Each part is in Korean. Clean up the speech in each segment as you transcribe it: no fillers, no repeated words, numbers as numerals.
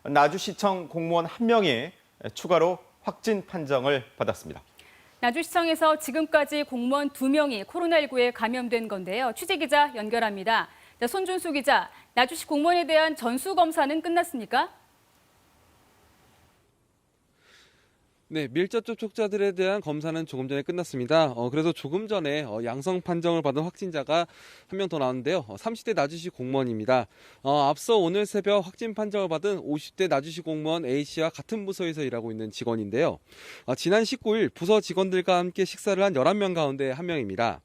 나주시청 공무원 한 명이 추가로 확진 판정을 받았습니다. 나주시청에서 지금까지 공무원 2명이 코로나19에 감염된 건데요. 취재기자 연결합니다. 손준수 기자, 나주시 공무원에 대한 전수검사는 끝났습니까? 네, 밀접 접촉자들에 대한 검사는 조금 전에 끝났습니다. 그래서 조금 전에 양성 판정을 받은 확진자가 한 명 더 나왔는데요. 30대 나주시 공무원입니다. 앞서 오늘 새벽 확진 판정을 받은 50대 나주시 공무원 A씨와 같은 부서에서 일하고 있는 직원인데요. 지난 19일 부서 직원들과 함께 식사를 한 11명 가운데 한 명입니다.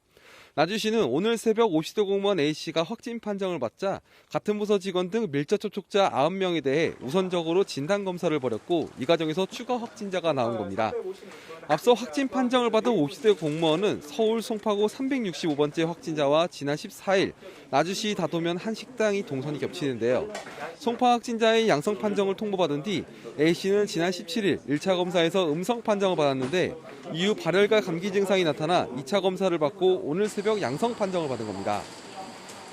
나주시는 오늘 새벽 50대 공무원 A씨가 확진 판정을 받자 같은 부서 직원 등 밀접 접촉자 90명에 대해 우선적으로 진단검사를 벌였고 이 과정에서 추가 확진자가 나온 겁니다. 앞서 확진 판정을 받은 50대 공무원은 서울 송파구 365번째 확진자와 지난 14일 나주시 다도면 한 식당이 동선이 겹치는데요. 송파 확진자의 양성 판정을 통보받은 뒤 A씨는 지난 17일 1차 검사에서 음성 판정을 받았는데 이후 발열과 감기 증상이 나타나 2차 검사를 받고 오늘 새벽 양성 판정을 받은 겁니다.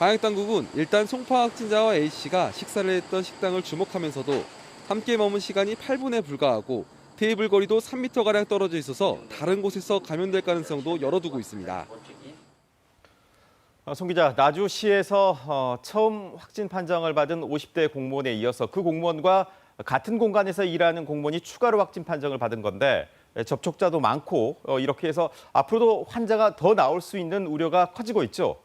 방역당국은 일단 송파 확진자와 A씨가 식사를 했던 식당을 주목하면서도 함께 머문 시간이 8분에 불과하고 테이블 거리도 3m가량 떨어져 있어서 다른 곳에서 감염될 가능성도 열어두고 있습니다. 송 기자, 나주시에서 처음 확진 판정을 받은 50대 공무원에 이어서 그 공무원과 같은 공간에서 일하는 공무원이 추가로 확진 판정을 받은 건데 접촉자도 많고 이렇게 해서 앞으로도 환자가 더 나올 수 있는 우려가 커지고 있죠.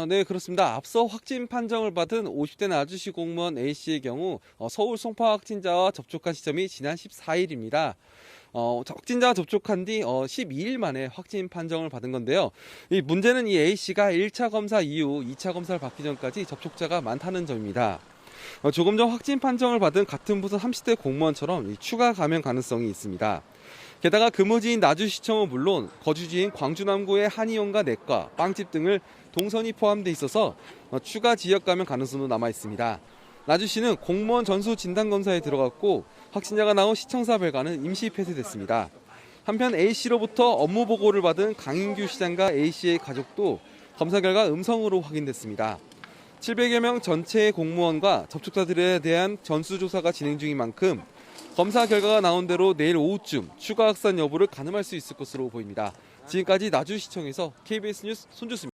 네, 그렇습니다. 앞서 확진 판정을 받은 50대 나주시 공무원 A씨의 경우 서울 송파 확진자와 접촉한 시점이 지난 14일입니다. 확진자와 접촉한 뒤 12일 만에 확진 판정을 받은 건데요. 이 문제는 이 A씨가 1차 검사 이후 2차 검사를 받기 전까지 접촉자가 많다는 점입니다. 조금 전 확진 판정을 받은 같은 부서 30대 공무원처럼 추가 감염 가능성이 있습니다. 게다가 근무지인 나주시청은 물론 거주지인 광주 남구의 한의원과 내과, 빵집 등을 동선이 포함돼 있어서 추가 지역 감염 가능성도 남아 있습니다. 나주시는 공무원 전수 진단검사에 들어갔고 확진자가 나온 시청사 별관은 임시 폐쇄됐습니다. 한편 A씨로부터 업무 보고를 받은 강인규 시장과 A씨의 가족도 검사 결과 음성으로 확인됐습니다. 700여 명 전체의 공무원과 접촉자들에 대한 전수조사가 진행 중인 만큼 검사 결과가 나온 대로 내일 오후쯤 추가 확산 여부를 가늠할 수 있을 것으로 보입니다. 지금까지 나주시청에서 KBS 뉴스 손주수입니다.